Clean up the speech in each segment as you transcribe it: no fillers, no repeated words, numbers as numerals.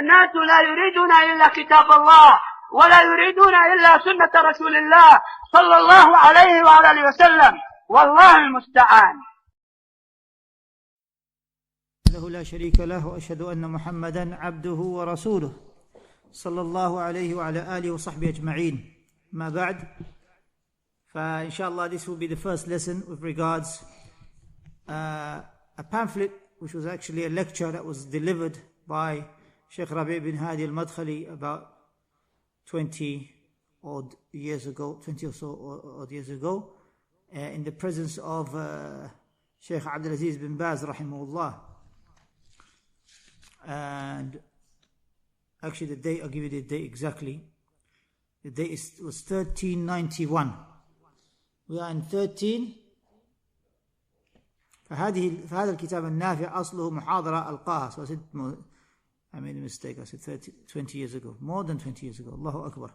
الناس لا يريدون إلا كتاب الله ولا يريدون إلا سنة رسول الله صلى الله عليه وعلى وسلم، والله المستعان. له لا شريك له، وأشهد أن محمدا عبده ورسوله صلى الله عليه وعلى آله وصحبه أجمعين. ما بعد, inshallah this will be the first lesson with regards a pamphlet which was actually a lecture that was delivered by Shaykh Rabee bin Hadi al-Madkhali about 20 or so odd years ago, in the presence of Shaykh Abdulilah bin Baz Rahimahullah. And actually the date, I'll give you the date exactly. The date was 1391. We are in 13. فهذا الكتاب النافع أصله محاضرة ألقاها. So I made a mistake. I said 20 years ago. More than 20 years ago. Allahu Akbar.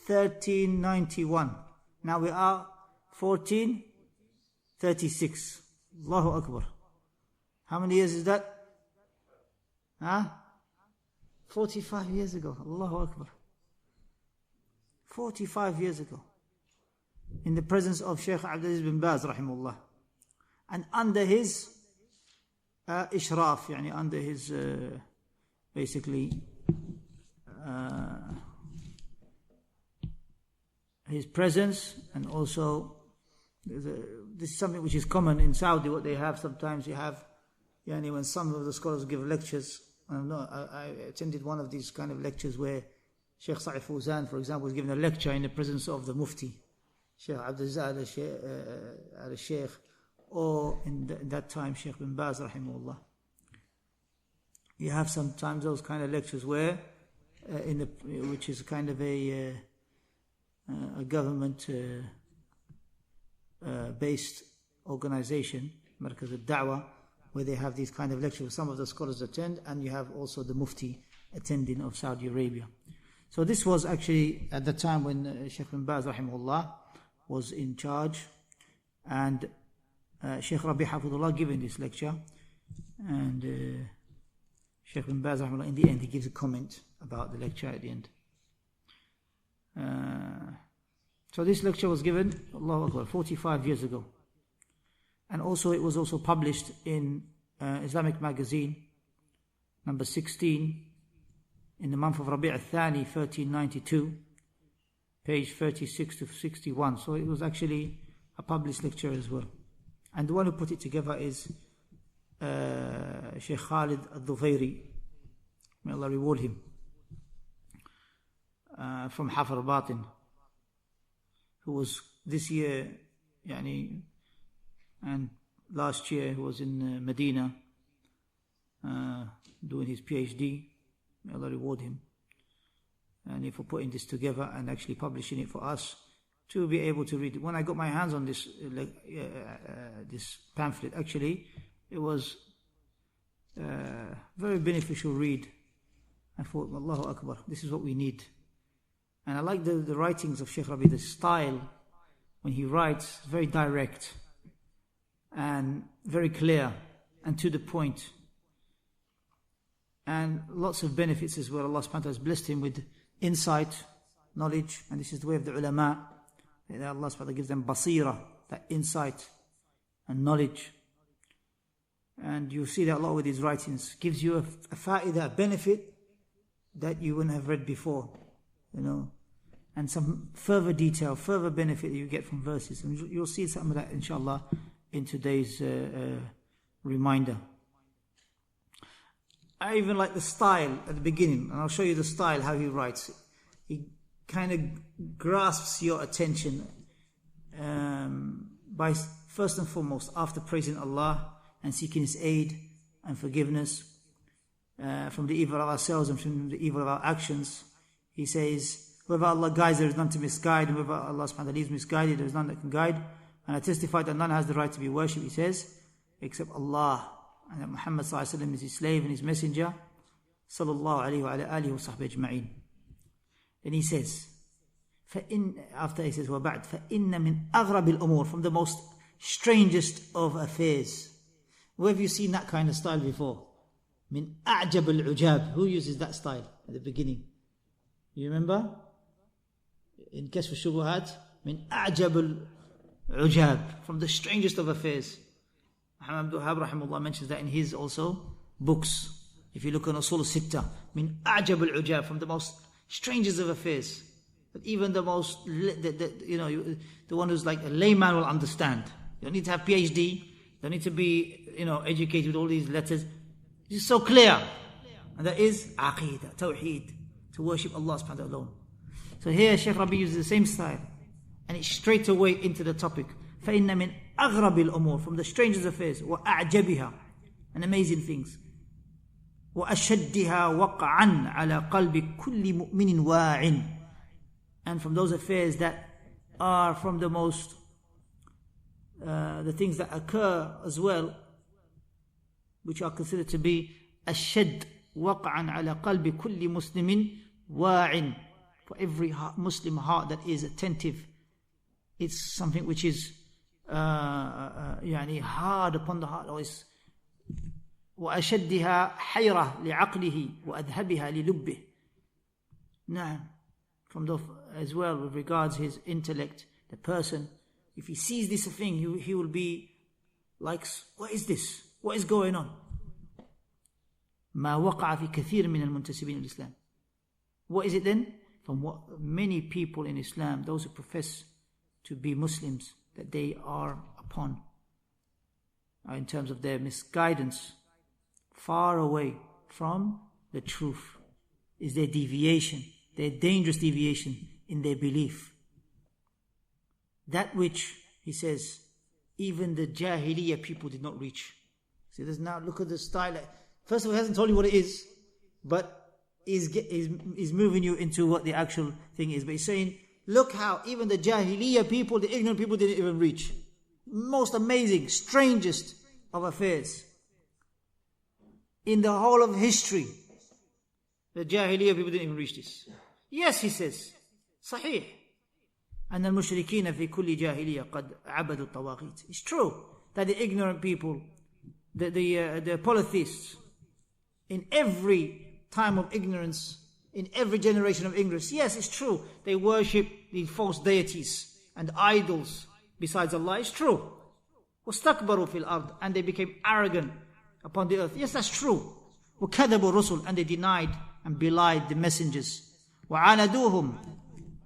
1391. Now we are 1436. Allahu Akbar. How many years is that? 45 years ago. Allahu Akbar. 45 years ago. In the presence of Shaykh Abdulilah bin Baz Rahimahullah. And under his ishraf, yani under his basically his presence. And also this is something which is common in Saudi. What they have sometimes, you have when some of the scholars give lectures. I attended one of these kind of lectures where Shaykh Sa'id Fawzan, for example, was giving a lecture in the presence of the Mufti, Shaykh Abdulilah al-Shaykh, or in that time Shaykh bin Baz Rahimahullah. You have sometimes those kind of lectures where, which is kind of a government based organization, Markaz al-Da'wah, where they have these kind of lectures. Some of the scholars attend, and you have also the Mufti attending of Saudi Arabia. So this was actually at the time when Shaykh bin Baz Rahimahullah was in charge, and Shaykh Rabee Hafظه giving this lecture, and Shaykh bin Baz Rahimahullah in the end he gives a comment about the lecture at the end. So this lecture was given, Allahu Akbar, 45 years ago. And also it was also published in Islamic magazine number 16 in the month of Rabi' al-Thani 1392, page 36 to 61. So it was actually a published lecture as well. And the one who put it together is Shaykh Khalid al-Dhufairi, may Allah reward him, from Hafar Batin, who was this year and last year he was in Medina doing his PhD. May Allah reward him, and for putting this together and actually publishing it for us to be able to read it. When I got my hands on this this pamphlet, actually it was very beneficial read. I thought, Allahu Akbar, this is what we need. And I like the writings of Shaykh Rabee, the style when he writes, very direct and very clear and to the point, and lots of benefits as well. Allah subhanahu wa ta'ala has blessed him with insight, knowledge, and this is the way of the ulama. Allah subhanahu wa ta'ala gives them basira, that insight and knowledge. And you see that a lot with his writings. Gives you a fa'idah, a benefit that you wouldn't have read before, and some further detail, further benefit that you get from verses. And you'll see some of that inshallah in today's reminder. I even like the style at the beginning, and I'll show you the style, how he writes. He kind of grasps your attention by first and foremost, after praising Allah and seeking His aid and forgiveness from the evil of ourselves and from the evil of our actions. He says, whoever Allah guides, there is none to misguide, and whoever Allah subhanahu wa ta'ala leaves misguided, there is none that can guide. And I testify that none has the right to be worshipped, he says, except Allah, and that Muhammad sallallahu alayhi wa sallam is his slave and his messenger, sallallahu alayhi wa alihi wa sahbihi ajma'in. Then he says, after he says, وَبَعْدْ فَإِنَّ مِنْ أَغْرَبِ الْأُمُورِ, from the most strangest of affairs. Where have you seen that kind of style before? min a'jab al-ujab. Who uses that style at the beginning? You remember? In Kashf al-Shubuhat, min a'jab al-ujab, from the strangest of affairs. Abdulilah Lahmami mentions that in his also books. If you look on Usul al-Sitta, min a'jab al-ujab, from the most strangest of affairs. But even the most, the one who's like a layman will understand. You don't need to have PhD. You don't need to be, educated with all these letters. It's so clear. And that is Aqidah, Tawheed, to worship Allah subhanahu wa ta'ala alone. So here Shaykh Rabee uses the same style. And it's straight away into the topic. فَإِنَّ مِنْ أَغْرَبِ الْأُمُورِ, from the strangest affairs, وَأَعْجَبِهَا, and amazing things. وَأَشَدِّهَا وَقْعًا عَلَى قَلْبِ كُلِّ مُؤْمِنٍ وَاعٍ, and from those affairs that are from the most, the things that occur as well, which are considered to be أشد وقعا على قلب كل مسلم واع, for every Muslim heart that is attentive. It's something which is hard upon the heart, or is وأشدها حيرة لعقله وأذهبها للبه. نعم, from the, as well with regards his intellect, the person, if he sees this thing, he will be like, what is this? What is going on? ما وقع في كثير من المنتسبين الإسلام. What is it then? From what many people in Islam, those who profess to be Muslims, that they are upon, in terms of their misguidance, far away from the truth, is their deviation, their dangerous deviation in their belief. That which, he says, even the Jahiliyyah people did not reach. See, there's now, look at the style. First of all, he hasn't told you what it is, but he's moving you into what the actual thing is. But he's saying, look how even the Jahiliyyah people, the ignorant people, didn't even reach. Most amazing, strangest of affairs. In the whole of history, the Jahiliyyah people didn't even reach this. Yes, he says, صحيح. أن المشركين في كل جاهلية قد عبدوا الطواغيت. It's true that the ignorant people, the polytheists, in every time of ignorance, in every generation of ignorance, yes, it's true, they worship the false deities and idols besides Allah. It's true. وَاسْتَكْبَرُوا فِي الْأَرْضِ, and they became arrogant upon the earth. Yes, that's true. وَكَذَبُوا الرُّسُلِ, and they denied and belied the messengers. وَعَانَدُوهُمْ,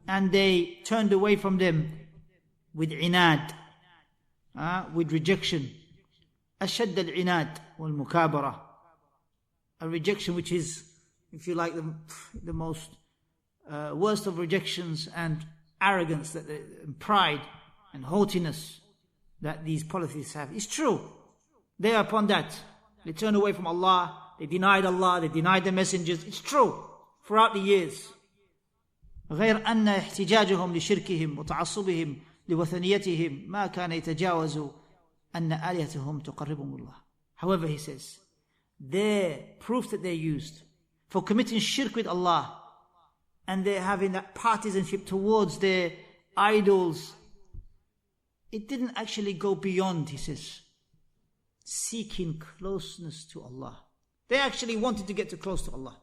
and they turned away from them with inad, with rejection. أشد العناد والمكابرة, a rejection which is, if you like, the most worst of rejections and arrogance, and pride and haughtiness that these polytheists have. It's true. They are upon that. They turned away from Allah, they denied Allah, they denied the messengers. It's true throughout the years. غير أن احتجاجهم لشركهم وتعصبهم لوثنيتهم ما كان يتجاوز أن آلهتهم تقربهم الله. However, he says, their proof that they used for committing shirk with Allah, and they're having that partisanship towards their idols, it didn't actually go beyond, he says, seeking closeness to Allah. They actually wanted to get too close to Allah,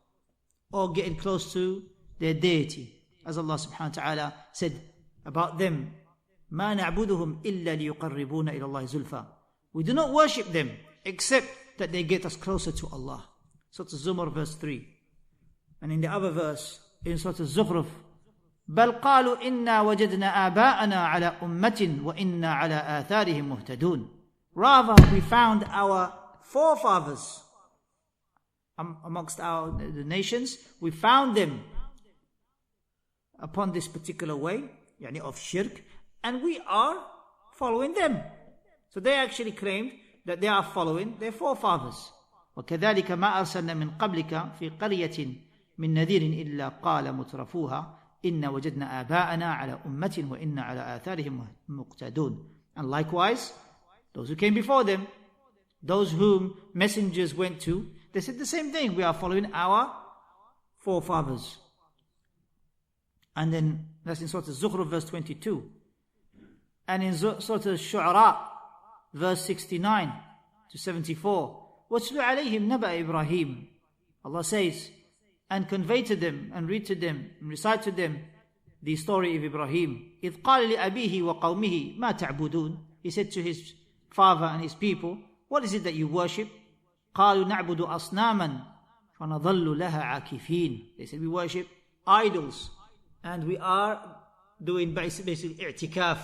or getting close to their deity. As Allah subhanahu wa ta'ala said about them, مَا نَعْبُدُهُمْ إِلَّا لِيُقَرِّبُونَ إِلَى اللَّهِ زُلْفًا. We do not worship them except that they get us closer to Allah. Surah Az-Zumar verse 3. And in the other verse, in Surah Az-Zukhruf, بَلْ قَالُوا إِنَّا وَجَدْنَا آبَاءَنَا عَلَىٰ أُمَّةٍ وَإِنَّا عَلَىٰ آثَارِهِمْ مُهْتَدُونَ. Rather, we found our forefathers amongst the nations, we found them upon this particular way, yani of shirk, and we are following them. So they actually claimed that they are following their forefathers. وَكَذَلِكَ مَا أَرْسَلْنَا مِنْ قَبْلِكَ فِي قَرْيَةٍ مِنْ نَذِيرٍ إِلَّا قَالَ مُتْرَفُوهَا إِنَّا وَجَدْنَا آبَاءَنَا عَلَى أُمَّةٍ وَإِنَّا عَلَى آثَارِهِمْ مُقْتَدُونَ. And likewise, those who came before them, those whom messengers went to, they said the same thing. We are following our forefathers. And then that's in Surah Az-Zukhruf verse 22. And in Surah Al-Shu'ara verse 69 to 74, وَاتْلُ عَلَيْهِمْ نَبَأَ إِبْرَاهِيمَ. Allah says, and convey to them, and read to them, and recite to them the story of Ibrahim. إِذْ قَالَ لِأَبِيهِ وَقَوْمِهِ مَا تَعْبُدُونَ. He said to his father and his people, what is it that you worship? قَالُوا نَعْبُدُ أَصْنَامًا فَنَظَلُّ لَهَا عَاكِفِينَ. They said, we worship idols, and we are doing basically i'tikaf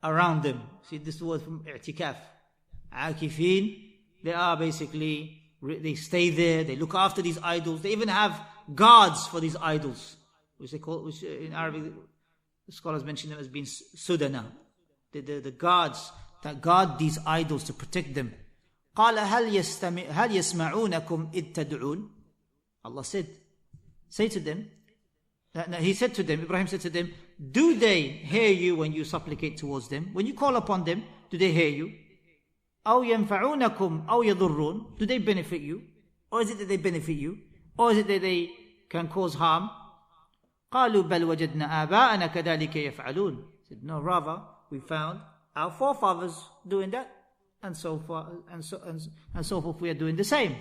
around them. See this word from i'tikaf. عَاكِفِينَ. They are basically, they stay there, they look after these idols. They even have guards for these idols, which they call, which in Arabic, the scholars mention them as being sudana. The guards that guard these idols to protect them. قَالَ هَلْ يَسْمَعُونَكُمْ إِذْ تَدْعُونَ. Allah said, say to them, he said to them, Ibrahim said to them, do they hear you when you supplicate towards them? When you call upon them, do they hear you? أَوْ يَنْفَعُونَكُمْ أَوْ يَضُرُّونَ. Do they benefit you? Or is it that they benefit you? Or is it that they can cause harm? قَالُوا بَلْ وَجَدْنَا آبَاءَنَا كَذَلِكَ يَفْعَلُونَ. He said, no, rather, we found our forefathers doing that, and so forth, we are doing the same.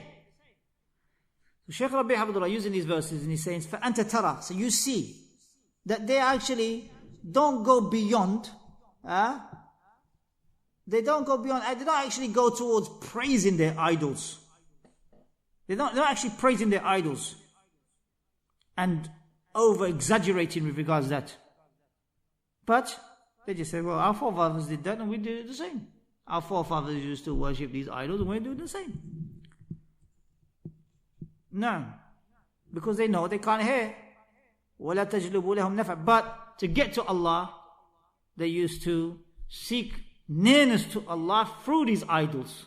So Shaykh Rabee Abdulilah using these verses, and he's saying, فَأَنْتَ تَرَى. So you see that they actually don't go beyond, they don't actually go towards praising their idols. They're not actually praising their idols and over-exaggerating with regards to that. But they just say, well, our forefathers did that and we do the same. Our forefathers used to worship these idols and we're doing the same. No, because they know they can't hear. وَلَا تَجْلُبُوا لَهُمْ نَفْعًا. But to get to Allah, they used to seek nearness to Allah through these idols.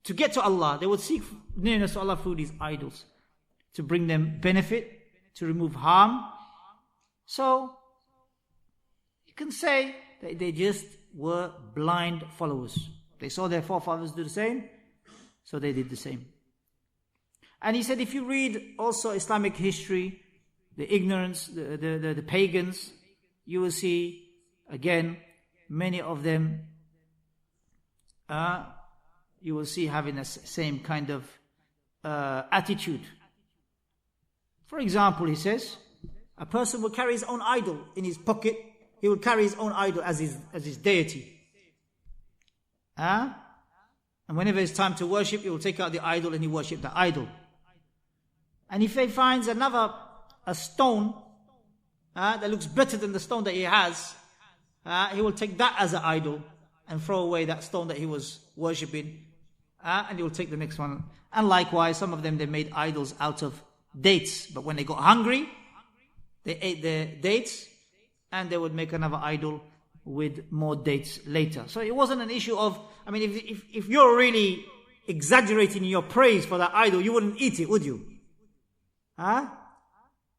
To get to Allah, they would seek nearness to Allah through these idols, to bring them benefit, to remove harm. So, you can say that they just were blind followers. They saw their forefathers do the same, so they did the same. And he said, if you read also Islamic history, the ignorance, the pagans, you will see, again, many of them, you will see having the same kind of attitude. For example, he says, a person will carry his own idol in his pocket. He will carry his own idol as his deity. And whenever it's time to worship, he will take out the idol and he worship the idol. And if he finds a stone that looks better than the stone that he has, he will take that as an idol and throw away that stone that he was worshipping, and he will take the next one. And likewise, some of them, they made idols out of dates, but when they got hungry, they ate their dates and they would make another idol with more dates later. So it wasn't an issue of, I mean, if you're really exaggerating your praise for that idol, you wouldn't eat it, would you?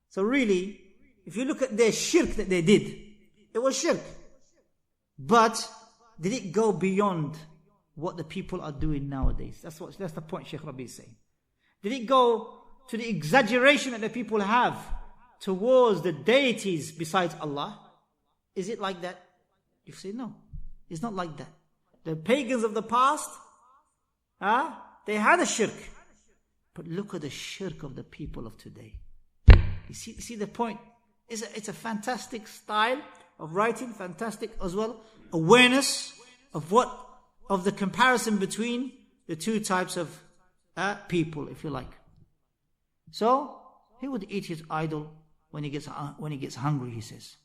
So really, if you look at their shirk that they did, it was shirk. But did it go beyond what the people are doing nowadays? That's the point Shaykh Rabee is saying. Did it go to the exaggeration that the people have towards the deities besides Allah? Is it like that? You say no, it's not like that. The pagans of the past, they had a shirk. But look at the shirk of the people of today. You see the point? It's a fantastic style of writing, fantastic as well awareness of the comparison between the two types of people, if you like. So he would eat his idol when he gets hungry, he says.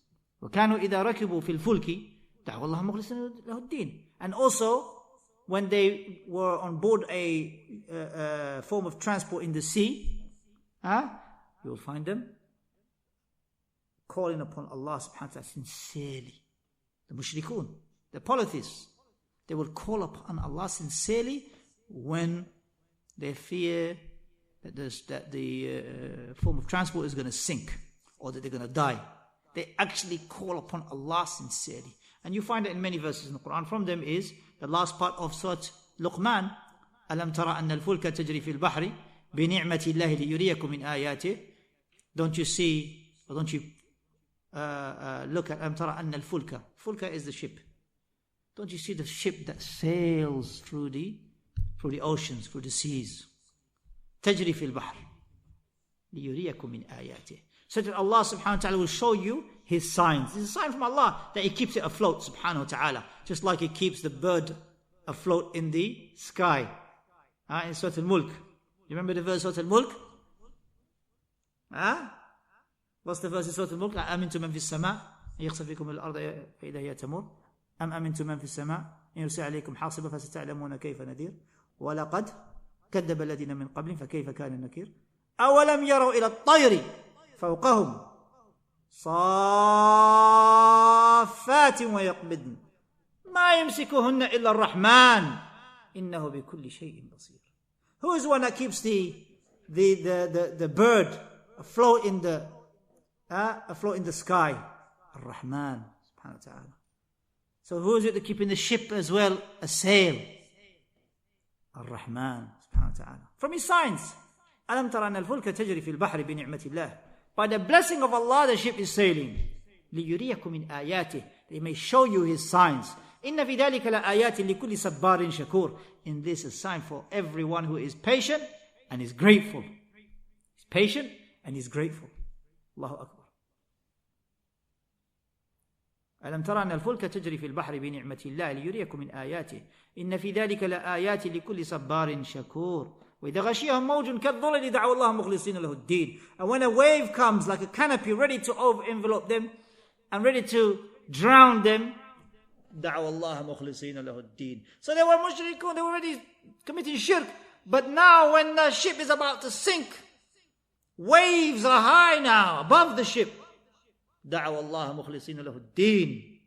وَكَانُوا إِذَا رَكِبُوا فِي الْفُلْكِ دَعْوَا اللَّهَ مُخْلِصِينَ لَهُ الدِّينَ. And also, when they were on board a form of transport in the sea, you will find them calling upon Allah subhanahu wa ta'ala sincerely. The mushrikun, the polytheists, they will call upon Allah sincerely when they fear that the form of transport is going to sink or that they're going to die. They actually call upon Allah sincerely. And you find it in many verses in the Quran. From them is the last part of Surah Luqman. أَلَمْ تَرَى أَنَّ الْفُلْكَ تَجْرِي فِي الْبَحْرِ بِنِعْمَةِ اللَّهِ لِيُرِيَكُمْ مِنْ آيَاتِهِ. Don't you see, or don't you look at أَلَمْ تَرَى أَنَّ الْفُلْكَ. Fulka is the ship. Don't you see the ship that sails through through the oceans, through the seas. تجري في البحر ليريكم من آياته. So that Allah subhanahu wa ta'ala will show you His signs. It's a sign from Allah that He keeps it afloat subhanahu wa ta'ala. Just like He keeps the bird afloat in the sky. In Surah Al-Mulk. You remember the verse Surah Al-Mulk? What's the verse in Surah Al-Mulk? أَأَمِنْتُ مَنْ فِي السَّمَاءِ يَخْسَفْ بِكُمُ الْأَرْضَ فَإِذَا هِيَ تَمُرُّ أَمْ أَمِنْتُ مَنْ فِي السَّمَاءِ إِنْ يُرْسِلْ عَلَيْكُمْ حَاصِبًا فَسَتَعْلَمُونَ كَيْفَ نَذِيرٌ وَلَقَدْ كَذَّبَ الَّذِينَ مِنْ قَبْلِهِمْ فَكَيْفَ كَانَ نَكِيرٌ أَوَلَمْ يَرَوْا إِلَى الطَّيْرِ فَوْقَهُمْ صَافَّاتٍ وَيَقْبِضْنَ مَا يَمْسِكُهُنَّ إِلَّا الرَّحْمَنُ إِنَّهُ بِكُلِّ شَيْءٍ بَصِيرٌ. Who is the one that keeps the bird afloat in the sky? Ar-Rahman subhanahu wa ta'ala. So who is it that keeping the ship as well a sail? Ar-Rahman subhanahu wa ta'ala. From His signs. أَلَمْ تَرَ أَنَّ الْفُلْكَ تَجْرِي فِي الْبَحْرِ بِنِعْمَةِ اللَّهِ. By the blessing of Allah, the ship is sailing. لِيُرِيَكُم مِنْ آيَاتِهِ. They may show you His signs. إِنَّ فِي ذَلِكَ لَآيَاتٍ لِكُلِّ صَبَّارٍ شَكُورٍ. In this is a sign for everyone who is patient and is grateful. He's patient and is grateful. Allahu Akbar. ألم ترى أن الفلك تجري في البحر بنعمة الله ليريكم من آياته إن في ذلك لآيات لكل صبار شكور وإذا غشيهم موج كالظلل دعوا الله مخلصين له الدين. And when a wave comes like a canopy ready to envelop them and ready to drown them, دعوا الله مخلصين له الدين. So they were mushrikun, they were already committing shirk. But now when the ship is about to sink, waves are high now above the ship. دعوا الله مخلصين له الدين.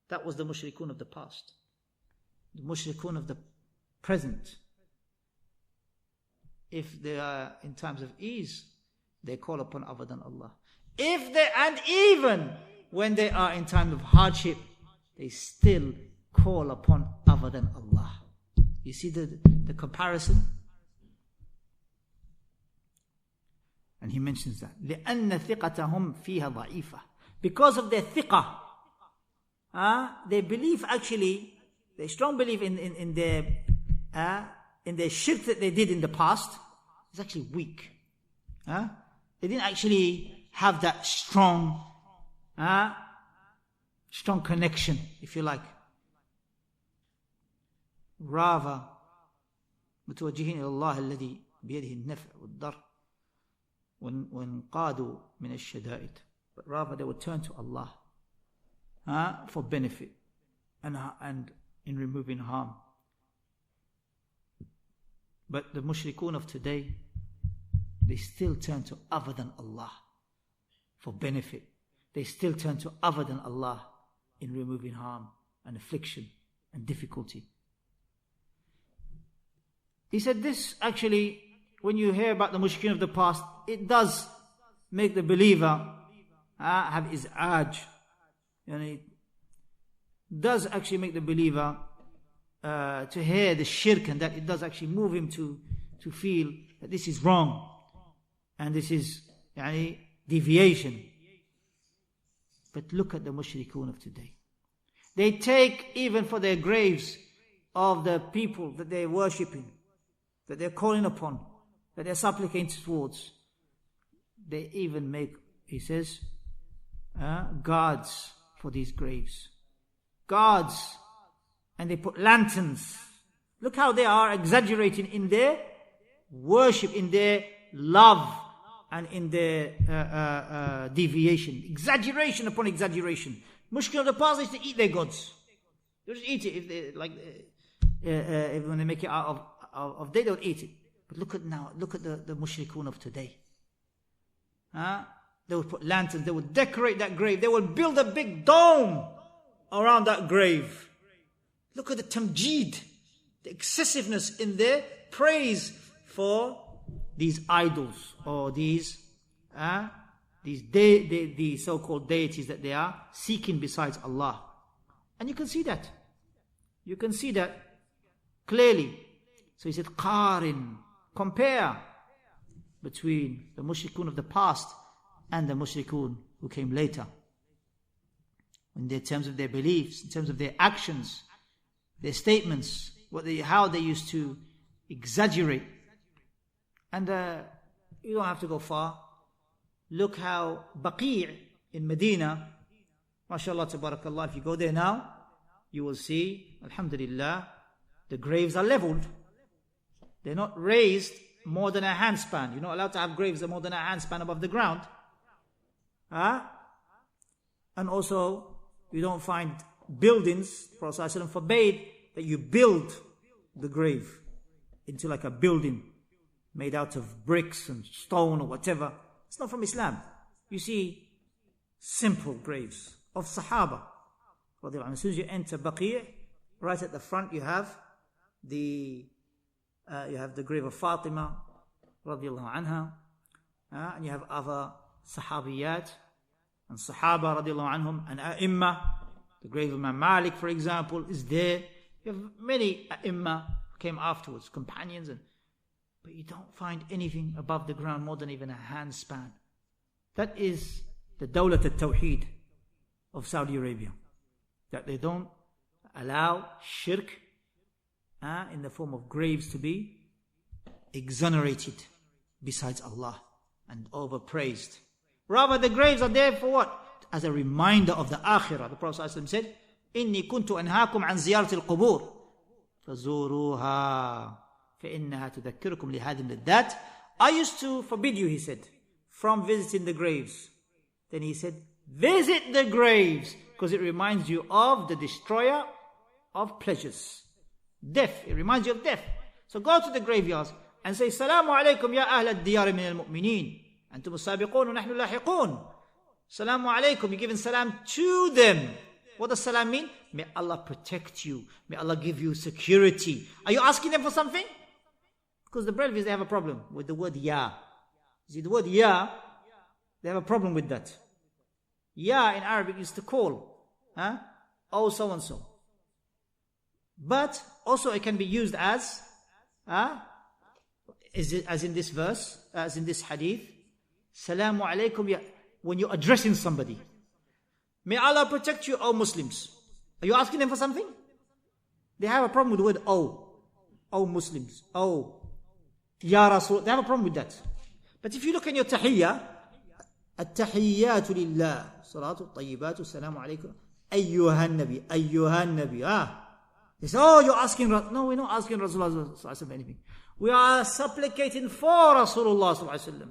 That was the mushrikun of the past. The mushrikun of the present. If they are in times of ease, they call upon other than Allah. And even when they are in time of hardship, they still call upon other than Allah. You see the comparison? And he mentions that. لأن ثقتهم فيها ضعيفة. Because of their thiqah. They believe actually, their strong belief in their shirk that they did in the past is actually weak. They didn't actually have that strong connection, if you like. Rather, متوجهين إلى الله الذي بيده النفع والضر وانقادوا من الشدائد. But rather they would turn to Allah for benefit and in removing harm. But the mushrikun of today, they still turn to other than Allah for benefit. They still turn to other than Allah in removing harm and affliction and difficulty. He said this actually, when you hear about the mushrikeen of the past, it does make the believer have his urge. It does actually make the believer to hear the shirk, and that it does actually move him to feel that this is wrong and this is deviation. But look at the mushrikun of today. They take even for their graves of the people that they're worshipping, that they're calling upon, that they're supplicating towards. They even make, he says, guards for these graves. Guards. And they put lanterns. Look how they are exaggerating in their worship, in their love, and in their deviation. Exaggeration upon exaggeration. Mushkil of the past is to eat their gods. They just eat it. If they, when they make it out of day, they would eat it. But look at now, look at the mushrikun of today. They would put lanterns, they would decorate that grave, they would build a big dome around that grave. Look at the tamjeed, the excessiveness in their praise for these idols or these so-called deities that they are seeking besides Allah. And you can see that. You can see that clearly. So he said, Qarin, compare between the mushrikun of the past and the mushrikun who came later. In terms of their beliefs, in terms of their actions, their statements, how they used to exaggerate. And you don't have to go far. Look how Baqi' in Medina, mashallah, tabarakallah, if you go there now, you will see, alhamdulillah, the graves are leveled. They're not raised more than a handspan. You're not allowed to have graves that are more than a handspan above the ground. And also, you don't find buildings. Prophet ﷺ forbade that you build the grave into like a building made out of bricks and stone or whatever. It's not from Islam. You see simple graves of Sahaba. As soon as you enter Baqi', right at the front you have the grave of Fatima radiallahu anha, and you have other Sahabiyat and Sahaba radiallahu anhum, and A'imma. The grave of Imam Malik, for example, is there. You have many A'imma who came afterwards, companions, but you don't find anything above the ground more than even a handspan. That is the Dawlat al-Tawheed of Saudi Arabia. That they don't allow shirk in the form of graves to be exonerated besides Allah and overpraised. Rather, the graves are there for what? As a reminder of the akhirah. The Prophet ﷺ said, إِنِّي كُنْتُ أَنْهَاكُمْ عَنْ زِيَارَةِ الْقُبُورِ فَزُورُوهَا فَإِنَّهَا تُذَكِّرُكُمْ لِهَذِهِ الْلَذَّاتِ. I used to forbid you, he said, from visiting the graves. Then he said, visit the graves, because it reminds you of the destroyer of pleasures. Death. It reminds you of death. So go to the graveyards and say, Salamu alaykum ya ahl al-diyar min al-mu'mineen. Antum as-sabiqun wa nahnu lahiqun. Salamu alaykum. You're giving salam to them. What does salam mean? May Allah protect you. May Allah give you security. Are you asking them for something? Because the Brelvis, they have a problem with the word ya. You see, the word ya, they have a problem with that. Ya in Arabic is to call. Oh, so and so. But also it can be used as in this verse, as in this hadith, Salamu alaykum ya, when you're addressing somebody. May Allah protect you, O Muslims. Are you asking them for something? They have a problem with the word O. O Muslims. O. Ya Rasul. They have a problem with that. But if you look in your tahiyyah, At-tahiyyatu lillah, salatu tayyibatu, salamu alaykum, ayyuhan nabi, ayyuhan nabi. They say, oh, you're asking, no, we're not asking Rasulullah sallallahu alaihi wasallam anything. We are supplicating for Rasulullah sallallahu alaihi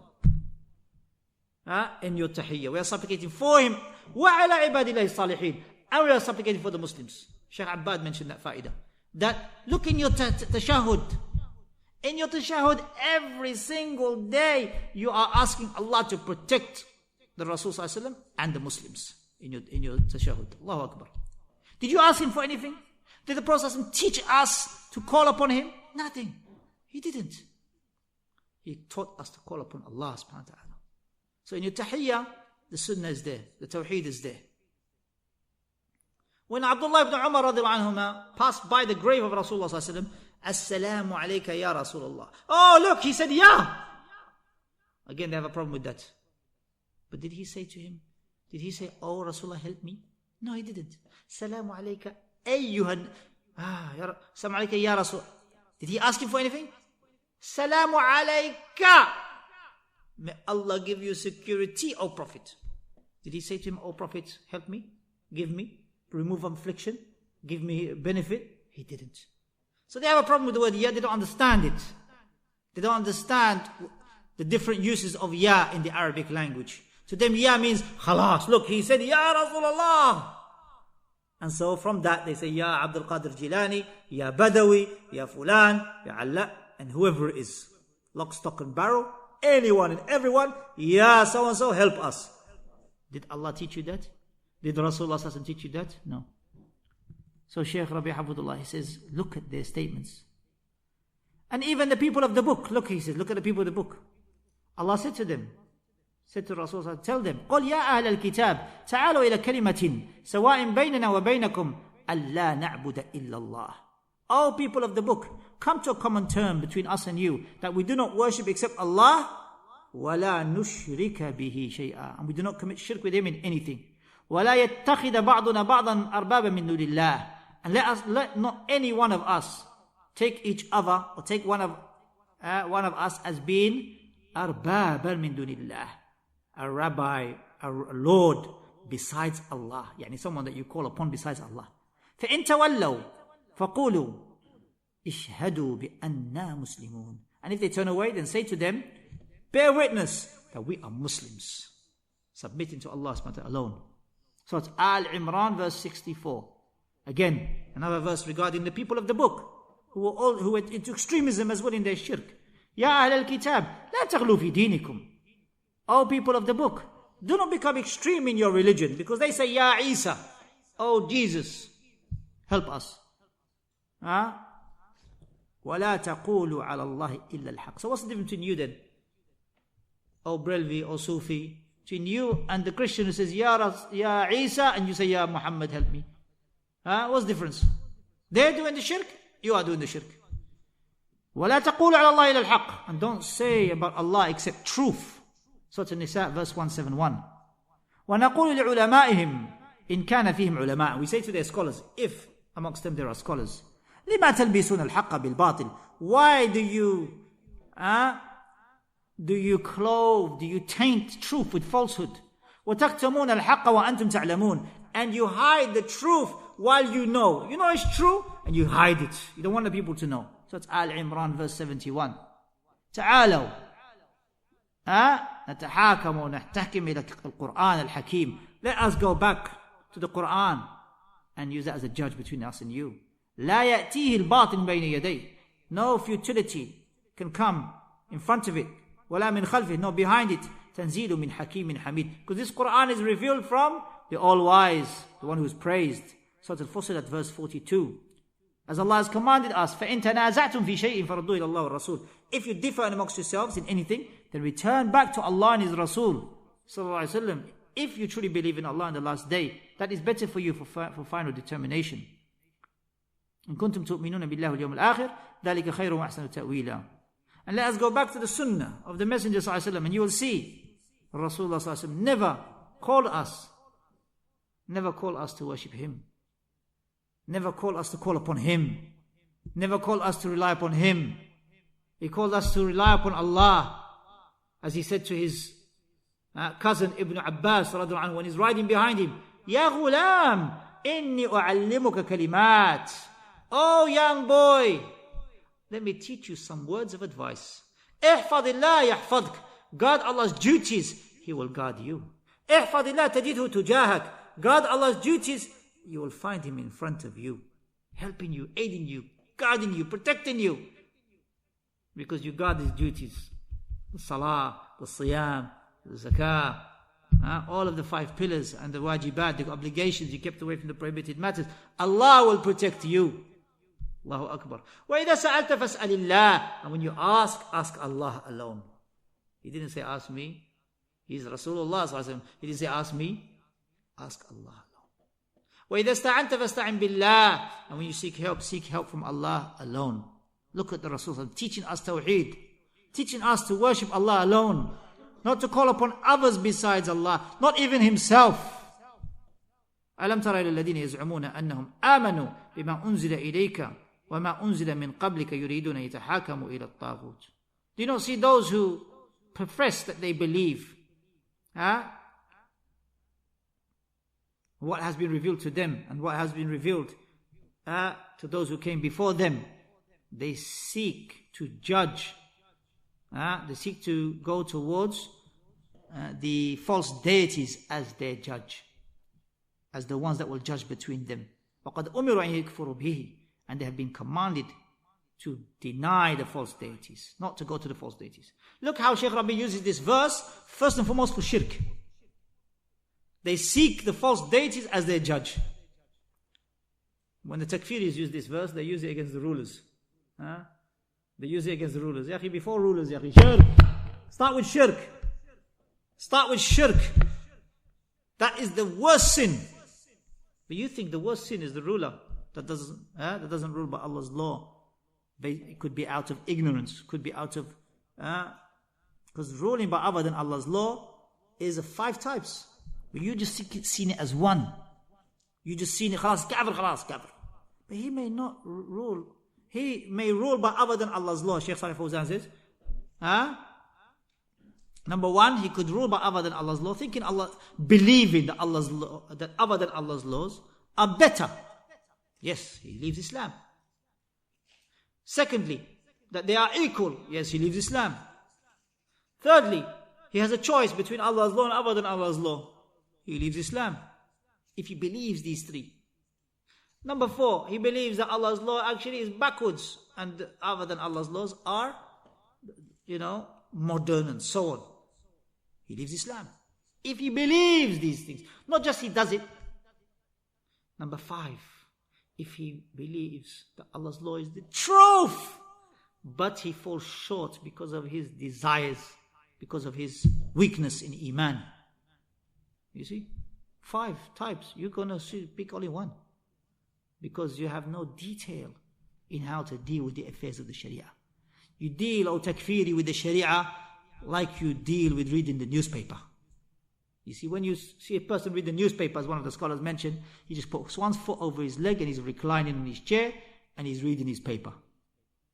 wasallam. In your tahiyyah, we are supplicating for him. Wa ala ibadillahi salihin. And we are supplicating for the Muslims. Shaykh Abbad mentioned that fa'idah. That, look in your tashahud. In your tashahud, every single day, you are asking Allah to protect the Rasul sallallahu alaihi wasallam and the Muslims in your tashahud. Allahu Akbar. Did you ask him for anything? Did the Prophet sallallahu alaihi wasallam teach us to call upon him? Nothing. He didn't. He taught us to call upon Allah subhanahu wa ta'ala. So in your tahiyyah, the sunnah is there. The tawheed is there. When Abdullah ibn Umar radiallahu anhuma passed by the grave of Rasulullah sallallahu alaihi wasallam, Assalamu alayka ya Rasulullah. Oh, look, he said, ya. Again, they have a problem with that. But did he say to him, did he say, oh, Rasulullah, help me? No, he didn't. Salamu alayka ayyuhan. Salamu alayka ya Rasul. Did he ask him for anything? Salamu alayka. May Allah give you security, O Prophet. Did he say to him, O Prophet, help me, give me, remove affliction, give me benefit? He didn't. So they have a problem with the word ya, they don't understand it. They don't understand the different uses of ya in the Arabic language. To them, ya means, khalas, look, he said, ya Rasulullah. And so from that, they say, ya Abdul Qadir Jilani, ya Badawi, ya Fulan, ya Allah, and whoever it is. Lock, stock and barrel, anyone and everyone, ya so-and-so, help us. Did Allah teach you that? Did Rasulullah teach you that? No. So Shaykh Rabee, Hafidhullah, he says, look at their statements. And even the people of the book, look, he says, look at the people of the book. Allah said to them, said to Rasulullah, tell them, قُلْ يَا أَهْلَ الْكِتَابِ تَعَالُوا إِلَى كَلِمَةٍ سَوَاءٍ بَيْنَنَا وَبَيْنَكُمْ أَلَّا نَعْبُدَ إِلَّا اللَّهِ. O people of the book, come to a common term between us and you, that we do not worship except Allah, وَلَا نُشْرِكَ بِهِ شَيْئًا, and we do not commit shirk with him in anything. وَلَا يَتَّخِذَ بَعْضُنَا بَعْضًا أَرْبَابًا مِنْ دُونِ اللَّهِ, and let not any one of us take each other, or take one of us as being أربابا من دون الله, a rabbi, a lord besides Allah, يعني someone that you call upon besides Allah. فإن تولوا فقولوا اشهدوا بأننا مسلمون. And if they turn away, then say to them, bear witness that we are Muslims, submitting to Allah subhanahu wa ta'ala alone. So it's Al-Imran verse 64. Again, another verse regarding the people of the book, who went into extremism as well in their shirk. Ya Ahl al-Kitab, la taghlu fi dinikum. O people of the book, do not become extreme in your religion, because they say, Ya Isa, oh Jesus, help us. وَلَا تَقُولُوا عَلَى اللَّهِ إِلَّا الْحَقِّ. So what's the difference between you then, O Brelvi or Sufi, between you and the Christian who says, Ya Isa, and you say, Ya Muhammad, help me? What's the difference? They're doing the shirk, you are doing the shirk. وَلَا تَقُولُوا عَلَى اللَّهِ إِلَّا الْحَقِّ. And don't say about Allah except truth. Surah An-Nisa verse 171. وَنَقُولُ لِعُلَمَائِهِمْ إِنْ كَانَ فِيهِمْ عُلَمَاء. We say to their scholars, if amongst them there are scholars, لِمَا تَلْبِسُونَ الْحَقَّ بِالْبَاطِلِ. Why do you clothe, do you taint truth with falsehood? وَتَكْتَمُونَ الْحَقَّ وَأَنْتُمْ تَعْلَمُونَ. And you hide the truth while you know. You know it's true, and you hide it. You don't want the people to know. So it's Al-Imran verse 71. تعالوا نتحاكم ونحتكم إلى القرآن الحكيم. Let us go back to the Quran and use that as a judge between us and you. لا يأتيه الباطل بين يديه. No futility can come in front of it. ولا من خلفه, no behind it. تنزيل من حكيم حميد. Because this Quran is revealed from the All-Wise, the one who is praised. Surah Al-Fussilat verse 42. As Allah has commanded us, فَإِن تَنَازَعْتُمْ فِي شَيْءٍ فَرَدُّوهُ إِلَى اللَّهِ وَالرَّسُولِ. If you differ amongst yourselves in anything, then return back to Allah and His Rasul sallallahu alaihi wasallam. If you truly believe in Allah and the last day, that is better for you for final determination. إِن كُنتُمْ تُؤْمِنُونَ بِاللَّهِ وَالْيَوْمِ الْآخِرِ ذَلِكَ خَيْرٌ وَأَحْسَنُ تَأْوِيلًا. And let us go back to the Sunnah of the Messenger sallallahu alaihi wasallam, and you will see Rasulullah sallallahu alaihi wasallam never call us to worship Him. Never call us to call upon Him. Never call us to rely upon Him. He called us to rely upon Allah. As he said to his cousin Ibn Abbas when he's riding behind him, Ya ghulam, inni u'allimuka kalimat. Oh young boy, let me teach you some words of advice. Ihfadillah yahfadk. Guard Allah's duties, He will guard you. Ihfadillah tajidhu tujahak. Guard Allah's duties, you will find Him in front of you, helping you, aiding you, guarding you, protecting you. Because you guard His duties. The salah, the siyam, the zakah, all of the 5 pillars and the wajibat, the obligations you kept away from the prohibited matters. Allah will protect you. Allahu Akbar. وَإِذَا سَأَلْتَ فَاسْأَلِ اللَّهِ. And when you ask Allah alone. He didn't say ask me. He's Rasulullah. He didn't say ask me. Ask Allah alone. وَإِذَا اسْتَعَنْتَ فَاسْتَعِنْ بِاللَّهِ. And when you seek help from Allah alone. Look at the Rasul teaching us tawheed, teaching us to worship Allah alone, not to call upon others besides Allah, not even Himself. أَلَمْ تَرَ إِلَى الَّذِينَ يَزْعُمُونَ أَنَّهُمْ آمَنُوا بِمَا أُنزِلَ إِلَيْكَ وَمَا أُنزِلَ مِنْ قَبْلِكَ يُرِيدُونَ يَتَحَاكَمُوا إِلَى الطَّاغُوتِ. Do you not see those who profess that they believe what has been revealed to them and what has been revealed to those who came before them? They seek to judge, they seek to go towards the false deities as their judge, as the ones that will judge between them. وَقَدْ أُمِرُوا أَنْ يَكْفُرُوا بِهِ. And they have been commanded to deny the false deities, not to go to the false deities. Look how Shaykh Rabee uses this verse, first and foremost for shirk. They seek the false deities as their judge. When the takfiris use this verse, they use it against the rulers. They use it against the rulers. Before rulers, shirk. Start with shirk. Start with shirk. That is the worst sin. But you think the worst sin is the ruler that doesn't rule by Allah's law. It could be out of ignorance, could be out of because ruling by other than Allah's law is of 5 types. But you just seen it as one. You just seen it, khalas, kafir. But he may not rule he may rule by other than Allah's law. Shaykh Salih Fawzan says, number one, he could rule by other than Allah's law, thinking Allah, believing that Allah's law, that other than Allah's laws are better. Yes, he leaves Islam. Secondly, that they are equal. Yes, he leaves Islam. Thirdly, he has a choice between Allah's law and other than Allah's law. He leaves Islam. If he believes these three. Number four, he believes that Allah's law actually is backwards and other than Allah's laws are, modern and so on. He leaves Islam. If he believes these things, not just he does it. Number five, if he believes that Allah's law is the truth, but he falls short because of his desires, because of his weakness in Iman. You see? 5 types. You're going to pick only one. Because you have no detail in how to deal with the affairs of the Sharia. You deal, takfiri, with the Sharia like you deal with reading the newspaper. You see, when you see a person read the newspaper, as one of the scholars mentioned, he just puts one foot over his leg and he's reclining in his chair and he's reading his paper.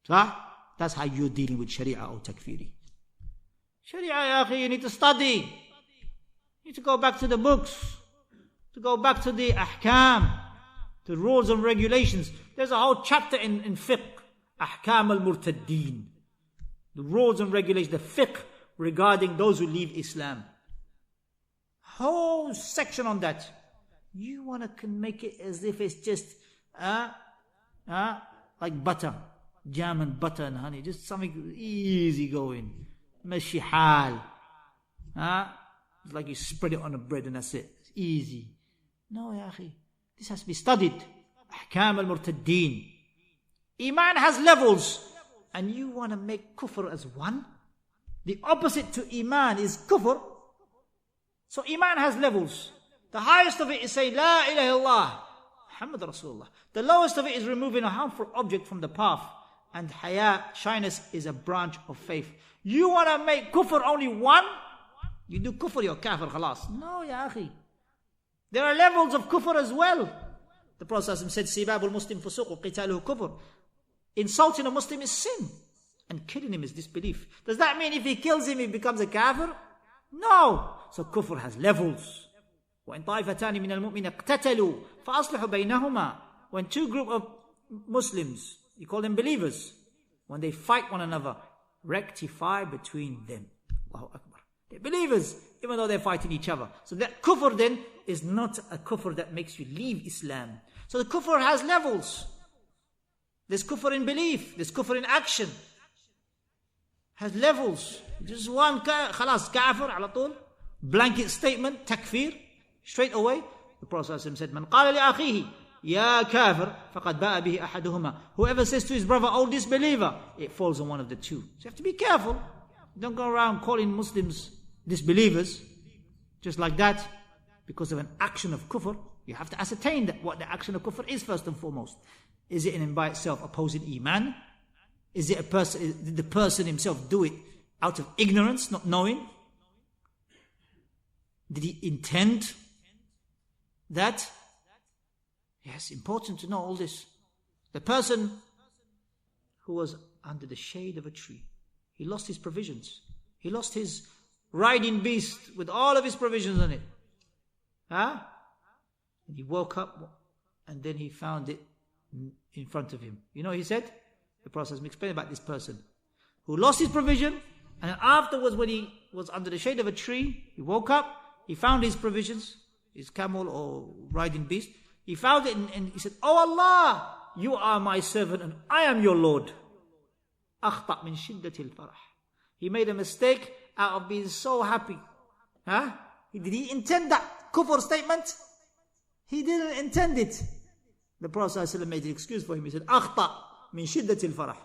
So that's how you're dealing with Sharia or takfiri. Sharia, ya akhi, you need to study. You need to go back to the books, to go back to the ahkam, the rules and regulations. There's a whole chapter in fiqh, ahkam al-murtaddeen, the rules and regulations, the fiqh regarding those who leave Islam. Whole section on that. You want to make it as if it's just like butter, jam and butter and honey, just something easy going. Meshi hal. It's like you spread it on a bread and that's it. It's easy. No, ya akhi. This has to be studied. Ahkam al-murtaddeen. Iman has levels. And you want to make kufr as one? The opposite to Iman is kufr. So Iman has levels. The highest of it is saying, La ilaha illallah, Muhammad Rasulullah. The lowest of it is removing a harmful object from the path. And haya, shyness, is a branch of faith. You want to make kufr only one? You do kufr, you're kafir, khalas. No, ya akhi. There are levels of kufr as well. The Prophet said, Sibabul Muslim fusuq wa qitaluhu kufr. Insulting a Muslim is sin. And killing him is disbelief. Does that mean if he kills him, he becomes a kafir? No. So kufr has levels. وَإِن طَائِفَتَانِ مِنَ الْمُؤْمِنَ اقْتَتَلُوا فَأَصْلِحُوا بَيْنَهُمَا. When two group of Muslims, you call them believers, when they fight one another, rectify between them. Allahu Akbar. They're believers, even though they're fighting each other. So that kufr then is not a kufr that makes you leave Islam. So the kufr has levels. There's kufr in belief, there's kufr in action. Has levels. Just one, khalas, kafir, ala tul. Blanket statement, takfir, straight away. The Prophet said, Man qala li akhihi, ya kafir, faqad ba'a bihi ahaduhuma. Whoever says to his brother, oh disbeliever, it falls on one of the two. So you have to be careful. Don't go around calling Muslims disbelievers, just like that, because of an action of kufr. You have to ascertain that what the action of kufr is first and foremost. Is it in by itself opposing Iman? Is it did the person himself do it out of ignorance, not knowing? Did he intend that? Yes, important to know all this. The person who was under the shade of a tree, he lost his provisions. He lost his riding beast with all of his provisions on it. And he woke up and then he found it in front of him. You know what he said? The Prophet explained about this person who lost his provision, and afterwards when he was under the shade of a tree, he woke up, he found his provisions, his camel or riding beast, he found it and he said, Oh Allah, you are my servant and I am your Lord. أخطأ من شدة الفرح. He made a mistake out of being so happy. Did he intend that kufr statement? He didn't intend it. The Prophet ﷺ made an excuse for him. He said, أخطأ من شدة الفرح.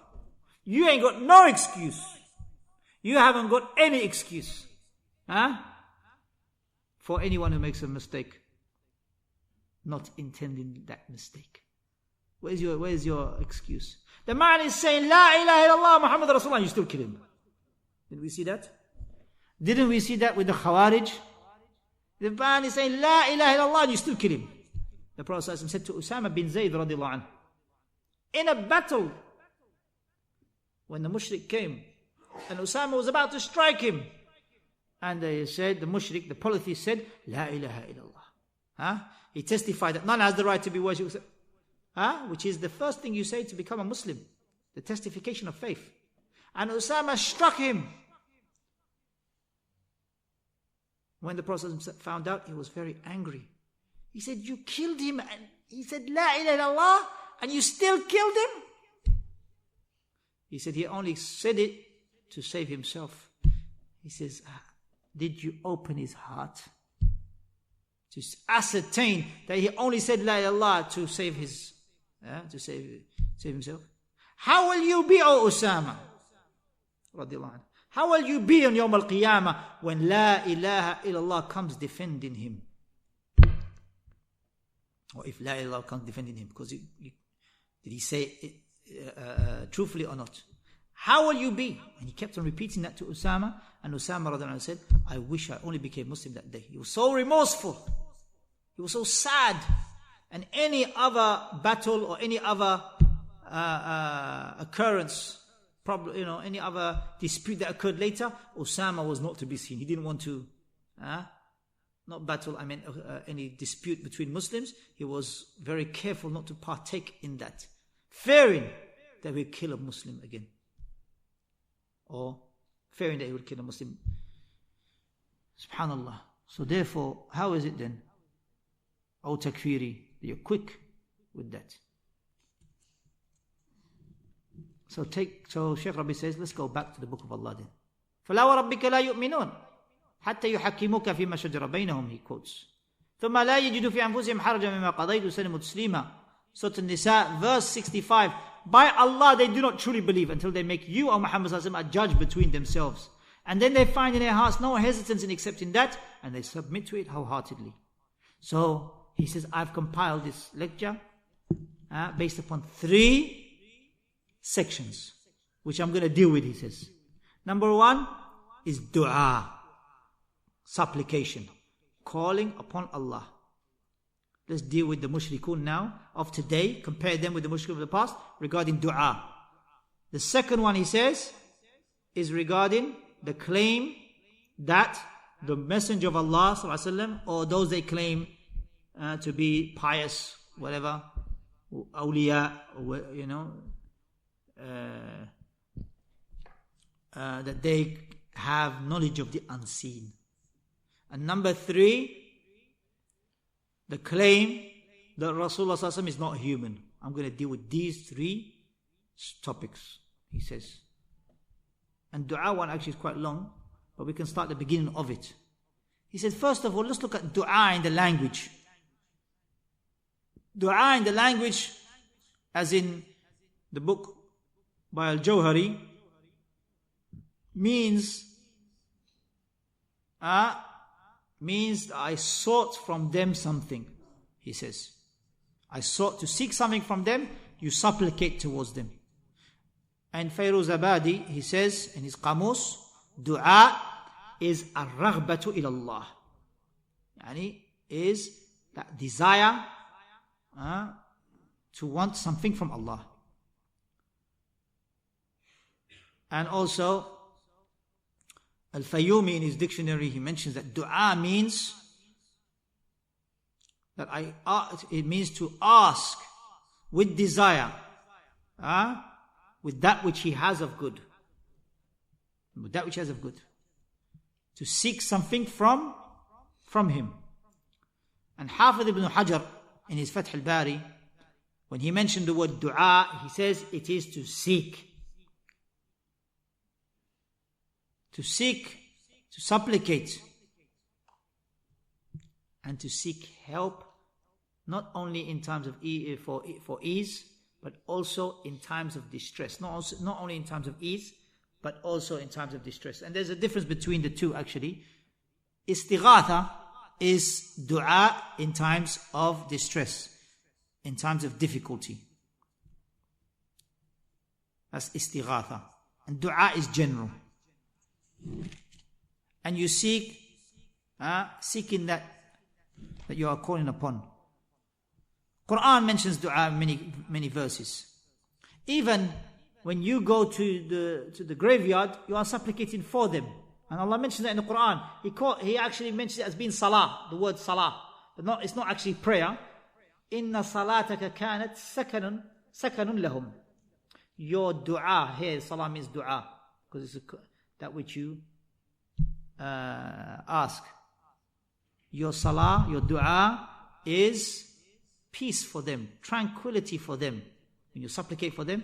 You ain't got no excuse. You haven't got any excuse. For anyone who makes a mistake, not intending that mistake. Where's your excuse? The man is saying, La ilaha illallah Muhammad Rasulullah, you still kill him. Did we see that? Didn't we see that with the Khawarij? The man is saying, La ilaha illallah, and you still kill him. The Prophet said to Usama bin Zayd radiallahu anhu, in a battle when the mushrik came and Usama was about to strike him. And they said, the mushrik, the polytheist said, La ilaha illallah. He testified that none has the right to be worshipped. Which is the first thing you say to become a Muslim. The testification of faith. And Usama struck him. When the Prophet found out, he was very angry. He said, you killed him. And he said, La ilaha illallah, and you still killed him? He said, he only said it to save himself. He says, did you open his heart to ascertain that he only said La ilaha illallah to save his, to save himself? How will you be, O Usama? Radiallahu anhu. How will you be on Yawm al-Qiyamah when La ilaha illallah comes defending him? Or if La ilaha illallah comes defending him, because did he say it truthfully or not? How will you be? And he kept on repeating that to Usama, and Usama radiallahu anhu said, I wish I only became Muslim that day. He was so remorseful. He was so sad. And any other battle or any other occurrence, problem, any other dispute that occurred later, Usama was not to be seen. He didn't want to, not battle, I mean any dispute between Muslims. He was very careful not to partake in that, fearing that he'd kill a Muslim again. Or fearing that he would kill a Muslim. Subhanallah. So therefore, how is it then, O Takfiri, that you're quick with that? So Shaykh Rabee says, let's go back to the book of Allah then. فَلَا وَرَبِّكَ لَا يُؤْمِنُونَ حَتَّى يُحَكِّمُوكَ فِي مَا شَجَرَ بَيْنَهُمْ, he quotes. ثُمَّ لَا يَجِدُ فِي أَنفُسِهِمْ حَرَجًا مِمَّا قَضَيْتُ وَسَلِمُوا تَسْلِيمًا. Surah An-Nisa, verse 65. By Allah, they do not truly believe until they make you, O Muhammad sallallahu alaihi wasallam, a judge between themselves. And then they find in their hearts no hesitance in accepting that, and they submit to it wholeheartedly. So, he says, I've compiled this lecture based upon 3 sections, which I'm going to deal with, he says. Number 1 is dua, supplication, calling upon Allah. Let's deal with the mushrikun now of today, compare them with the mushrikun of the past regarding dua. The second one, he says, is regarding the claim that the Messenger of Allah ﷺ, or those they claim to be pious, whatever, awliya, that they have knowledge of the unseen. And number 3, the claim that Rasulullah ﷺ is not human. I'm going to deal with these 3 topics, he says. And dua one actually is quite long, but we can start the beginning of it. He said, first of all, let's look at dua in the language. Dua in the language, as in the book by Al-Jawhari, means I sought from them something, he says. I sought to seek something from them, you supplicate towards them. And Fayruz Abadi, he says in his Qamus, dua is ar-raghbatu ilallah. Yani is that desire to want something from Allah. And also, Al-Fayyumi in his dictionary, he mentions that dua means that it means to ask with desire, with that which he has of good. With that which he has of good. To seek something from him. And Hafidh ibn Hajar in his Fath al-Bari, when he mentioned the word dua, he says it is to seek. To seek, to supplicate, and to seek help, not only in times of for ease, but also in times of distress. Not only in times of ease, but also in times of distress. And there's a difference between the two actually. Istighatha is dua in times of distress, in times of difficulty. That's istighatha. And dua is general. And you seeking that you are calling upon. Quran mentions dua in many verses. Even when you go to the graveyard, you are supplicating for them. And Allah mentions that in the Quran. He actually mentions it as being salah, the word salah. But it's not actually prayer. Inna salataka kanat sakanun lahum. Your dua, here salah means dua, because it's that which you ask. Your salah, your dua is peace for them, tranquility for them. When you supplicate for them,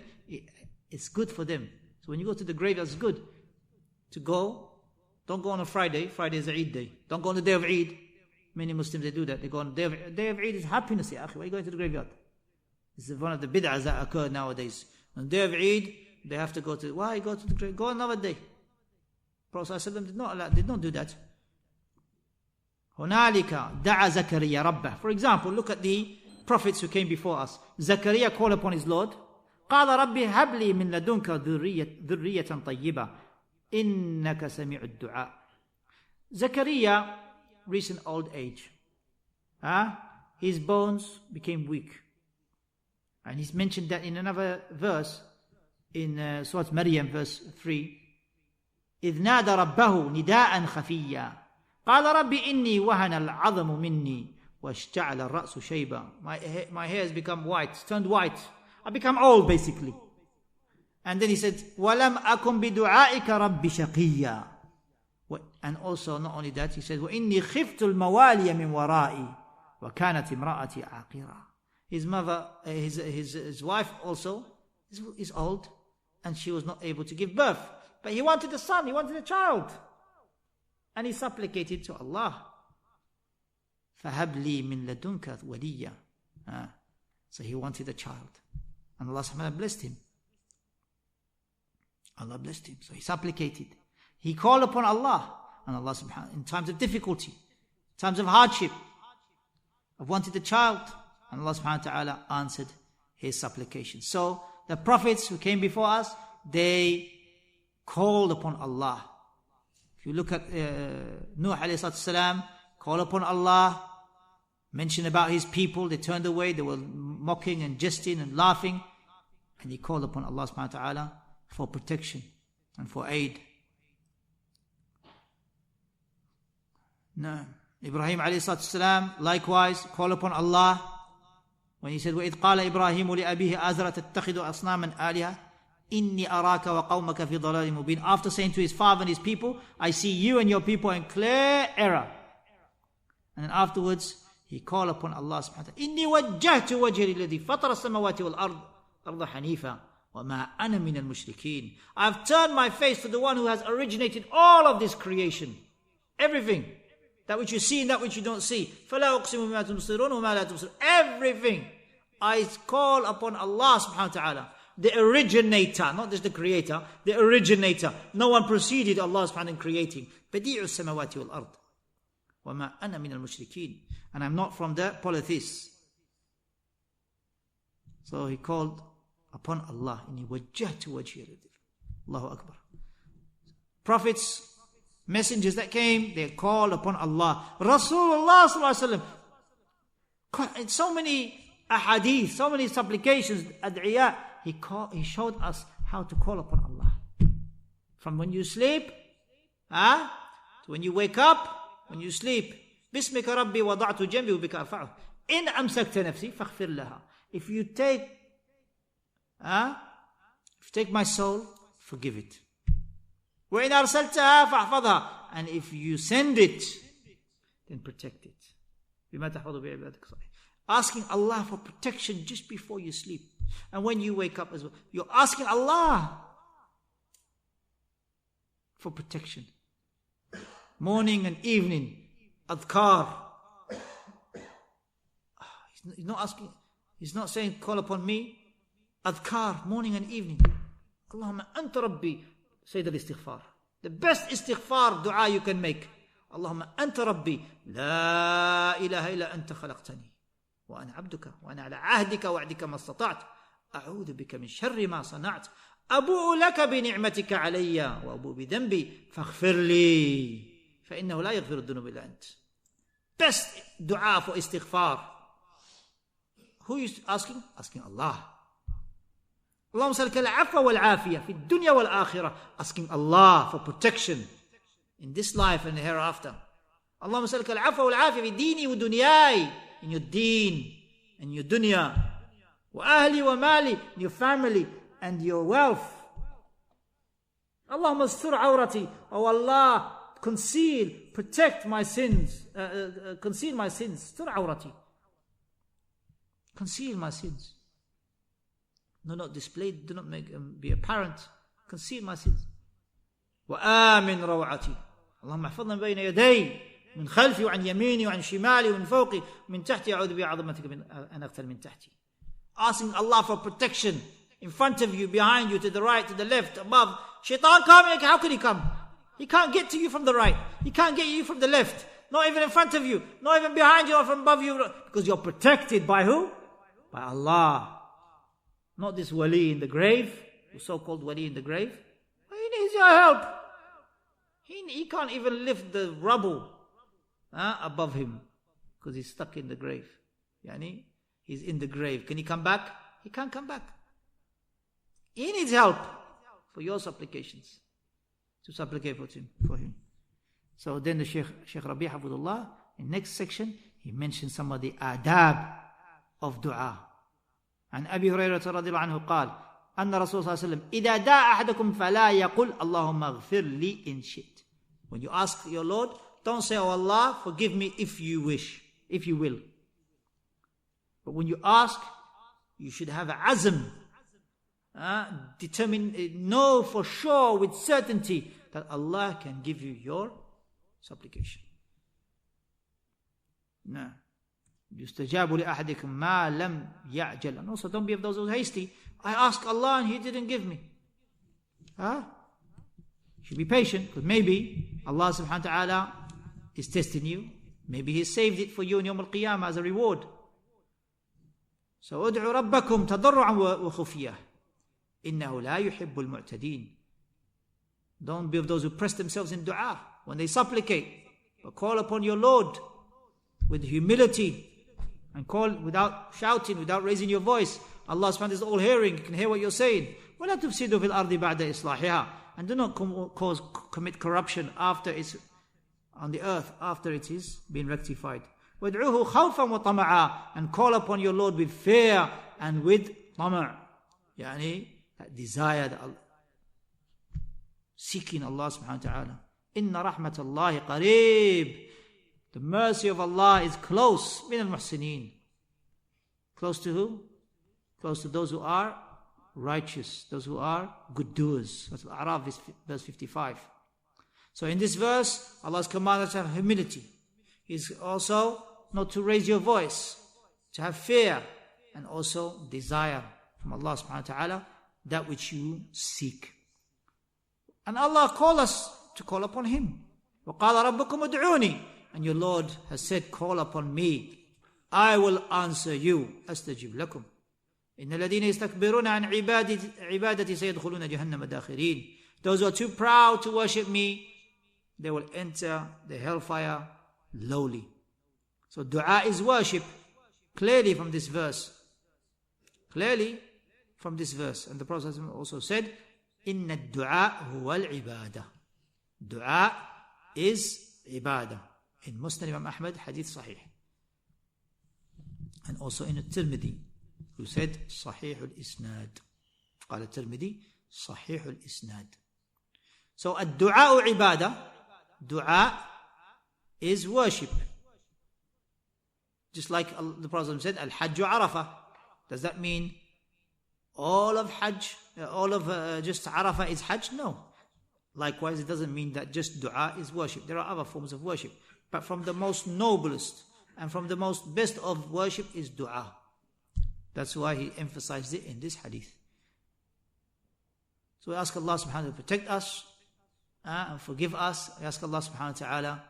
it's good for them. So when you go to the graveyard, it's good to go. Don't go on a Friday. Friday is Eid day. Don't go on the day of Eid. Many Muslims, they do that. They go on the day of Eid is happiness. Ya akhi, why are you going to the graveyard? This is one of the bid'ahs that occur nowadays. On the day of Eid, they have to go to, why go to the graveyard? Go another day. Prophet ﷺ did not do that. هنالك دعا زكريا ربه. For example, look at the prophets who came before us. Zakaria called upon his Lord. قال ربي هب لي من لدنك ذرية طيبة إنك سميع الدعاء. Zakaria reached an old age. His bones became weak. And he's mentioned that in another verse, in Surah Maryam, verse 3. إذ نادى ربه نداء خفيا قال ربي إني وهن العظم مني واشتعل الرأس شيبا. My hair has become white, turned white. I become old basically. And then he said, وَلَمْ أَكُمْ بِدُعَائِكَ رَبِّ شَقِيًّا. And also not only that, he said, وَإِنِّي خِفْتُ الْمَوَالِيَ مِنْ وَرَائِي وَكَانَتْ امْرَأَتِي عَاقِرًا. His mother, his wife also is old, and she was not able to give birth. But he wanted a son, he wanted a child. And he supplicated to Allah. فَهَبْ لِي مِنْ لَدُنْكَ وَلِيًّا. So he wanted a child. And Allah subhanahu wa ta'ala blessed him. Allah blessed him. So he supplicated. He called upon Allah. And Allah subhanahu wa ta'ala, in times of difficulty, times of hardship, of wanted a child. And Allah subhanahu wa ta'ala answered his supplication. So the prophets who came before us, they called upon Allah. If you look at Nuh alayhi salam, call upon Allah, mention about his people, they turned away, they were mocking and jesting and laughing, and he called upon Allah subhanahu wa ta'ala for protection and for aid. No. Ibrahim alayhi salam, likewise, call upon Allah when he said, وَإِذْ قَالَ إِبْرَاهِيمُ لِأَبِيهِ أَزْرَ تَتَّخِذُ أَصْنَامًا آلِهَةً إِنِّي أَرَاكَ وَقَوْمَكَ فِي ضَلَالٍ مُبِينٍ. After saying to his father and his people, I see you and your people in clear error. And then afterwards, he called upon Allah subhanahu wa ta'ala, إِنِّي وَجَّهْتُ وَجْهِي لِلَّذِي فَطَرَ السَّمَوَاتِ وَالْأَرْضَ حَنِيفًا وَمَا أَنَا مِنَ الْمُشْرِكِينَ. I've turned my face to the one who has originated all of this creation. Everything. That which you see and that which you don't see. فَلَا أُقْسِمُ بِمَا تُبْصِرُونَ وَمَا لَا تُبْصِرُونَ. Everything. I call upon Allah subhanahu wa ta'ala, the originator, not just the creator, the originator. No one preceded Allah subhanahu wa ta'ala in creating. بَدِيعُ السَّمَوَاتِ وَالْأَرْضِ وَمَا أَنَا مِنَ الْمُشْرِكِينَ. And I'm not from the polytheists. So he called upon Allah. إِنِّي وَجَّهْتُ وَجْهِي. Allahu Akbar. Prophets, messengers that came, they called upon Allah. Rasulullah sallallahu alaihi wasallam, so many ahadith, so many supplications, ad'iyah, he showed us how to call upon Allah. From when you sleep, to when you wake up, when you sleep. بِسْمِكَ رَبِّي وَضَعْتُ جَنْبِي وَبِكَ أَرْفَعُهُ إِنْ أَمْسَكْتَ نَفْسِي فَاغْفِرْ لَهَا. If you take my soul, forgive it. وَإِنْ أَرْسَلْتَهَا فَاحْفَظْهَا. And if you send it, then protect it. بِمَا تَحْفَظُ بِعِبَادِكَ الصَّالِحِينَ. Asking Allah for protection just before you sleep. And when you wake up as well, you're asking Allah for protection. Morning and evening, adhkar. He's not asking, he's not saying call upon me. Adhkar, morning and evening. Allahumma anta rabbi. Say the istighfar. The best istighfar dua you can make. Allahumma anta rabbi. La ilaha illa anta khalaqtani. وأنا عبدك وأنا على عهدك وعدك ما استطعت أعوذ بك من شر ما صنعت أبوء لك بنعمتك علي وأبوء بذنبي فاغفر لي فإنه لا يغفر الذنوب إلا أنت. Best dua for istighfar. Who is asking? Asking Allah. اللهم صل العفو والعافية في الدنيا والآخرة. Asking Allah for protection in this life and the hereafter. اللهم صل العفو والعافية في ديني ودنياي, in your deen and your dunya. وأهلي ومالي, in your family and your wealth. اللهم استر عورتي. Oh Allah, conceal, protect my sins, conceal my sins. استر عورتي. Conceal my sins. Do not display, do not make be apparent. Conceal my sins. وآمن روعتي. اللهم احفظنا بين يدي من خلفي وعن يميني وعن شمالي ومن فوقي من تحتي. أعوذ بعظمتك من أن أغتال من تحتي. Asking Allah for protection in front of you, behind you, to the right, to the left, above. Shaitan coming, how can he come? He can't get to you from the right. He can't get you from the left. Not even in front of you. Not even behind you or from above you. Because you're protected by who? By Allah. Not this wali in the grave, the so-called wali in the grave. He needs your help. He can't even lift the rubble above him because he's stuck in the grave. Yani, he's in the grave. Can he come back? He can't come back. He needs help for your supplications, to supplicate for him. So then the Shaykh Rabee, Hafظullah, in next section, he mentions some of the adab of dua. عن أبي هريرة رضي الله عنه قال أن رسول الله صلى الله عليه وسلم إذا دعا أحدكم فلا يقول اللهم اغفر لي إن شئت. When you ask your Lord, don't say, oh Allah, forgive me if you wish, if you will. But when you ask, you should have a azm, determine, know for sure with certainty that Allah can give you your supplication. No. يستجاب لأحدكم ما لم يعجل. And also don't be of those who are hasty. I asked Allah and He didn't give me. You should be patient, because maybe Allah subhanahu wa ta'ala is testing you. Maybe He saved it for you in Yawm al-Qiyamah as a reward. So ادعوا ربكم تضرعا وخفية إنه لا يحب المعتدين. Don't be of those who press themselves in dua when they supplicate, but call upon your Lord with humility and call without shouting, without raising your voice. Allah subhanahu wa ta'ala is all hearing, He can hear what you're saying. وَلَا تُفْسِدُوا فِي الْأَرْضِ بَعْدَ إِصْلَاحِهَا. And do not commit corruption after it's on the earth, after it is being rectified. وَادْعُوهُ خَوْفًا وَطَمَعًا. And call upon your Lord with fear and with طمع. Yani, that desire, that seeking Allah subhanahu wa ta'ala. إِنَّ رَحْمَةَ اللَّهِ قَرِيبٌ. The mercy of Allah is close. مِنَ الْمُحْسِنِينَ. Close to who? Close to those who are righteous, those who are good doers. That's Al-A'raf, verse 55. So in this verse, Allah has commanded us to have humility. He's also not to raise your voice, to have fear, and also desire from Allah subhanahu wa ta'ala that which you seek. And Allah called us to call upon Him. وَقَالَ رَبُّكُمْ ادْعُونِي. And your Lord has said, call upon me, I will answer you. أستجب لكم. إن الذين يستكبرون عن عبادتي سيدخلون جهنم داخرين. Those who are too proud to worship me, they will enter the hellfire lowly. So dua is worship, clearly from this verse. Clearly from this verse. And the Prophet also said, إن الدعاء هو العبادة. Dua is ibadah. In Musnad Imam Ahmad, hadith sahih. And also in At-Tirmidhi, who said Sahih al-Isnad. قال الترمذي صحيح الإسناد. So الدعاء عبادة. Dua is worship. Just like the Prophet said, Al-Hajj Arafah. Does that mean all of Hajj, just Arafah is Hajj? No. Likewise, it doesn't mean that just dua is worship. There are other forms of worship. But from the most noblest and from the most best of worship is dua. That's why he emphasized it in this hadith. So we ask Allah subhanahu wa ta'ala to protect us and forgive us. We ask Allah subhanahu wa ta'ala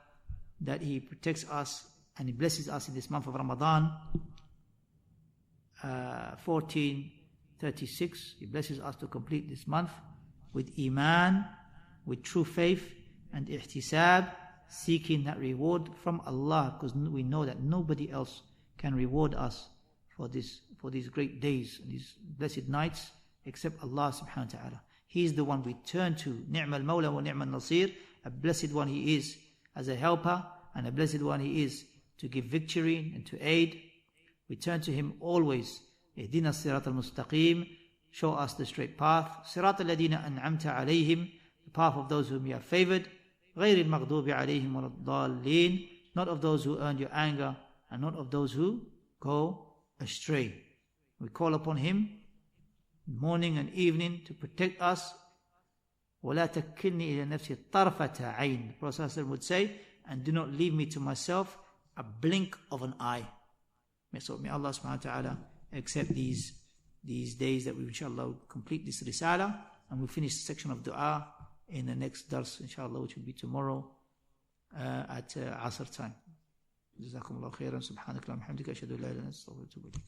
that He protects us and He blesses us in this month of Ramadan, 1436. He blesses us to complete this month with Iman, with true faith and ihtisab, seeking that reward from Allah, because we know that nobody else can reward us for these great days, these blessed nights, except Allah subhanahu wa ta'ala. He is the one we turn to. Ni'mal Mawla wa Ni'mal Nasir. A blessed one He is as a helper, and a blessed one He is to give victory and to aid. We turn to Him always. Ihdina as-sirat al-mustaqim. Show us the straight path. Sirat alladhina an'amta alayhim. The path of those whom you have favored. غير المغضوب عليهم ولا الضالين. Not of those who earned your anger, and not of those who go astray. We call upon Him morning and evening to protect us. وَلَا تَكِّلْنِي إِلَى نَفْسِي طَرْفَةَ عَيْنٍ. The Prophet would say, and do not leave me to myself a blink of an eye. So may Allah subhanahu wa ta'ala accept these days that we inshallah complete this risala, and we'll finish the section of dua in the next dars inshallah, which will be tomorrow at Asr time. جزاكم الله خيرا. سبحانك اللهم وبحمدك أشهد أن لا إله إلا أنت أستغفرك وأتوب إليك.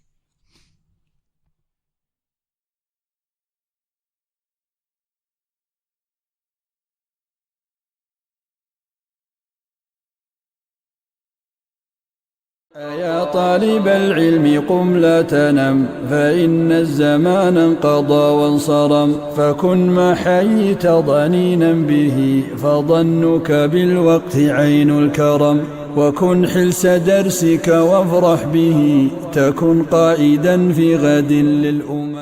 يا طالب العلم قم لا تنم، فإن الزمان انقضى وانصرم، فكن ما حييت ضنينا به، فظنك بالوقت عين الكرم، وكن حلس درسك وافرح به، تكن قائدا في غد للأمم.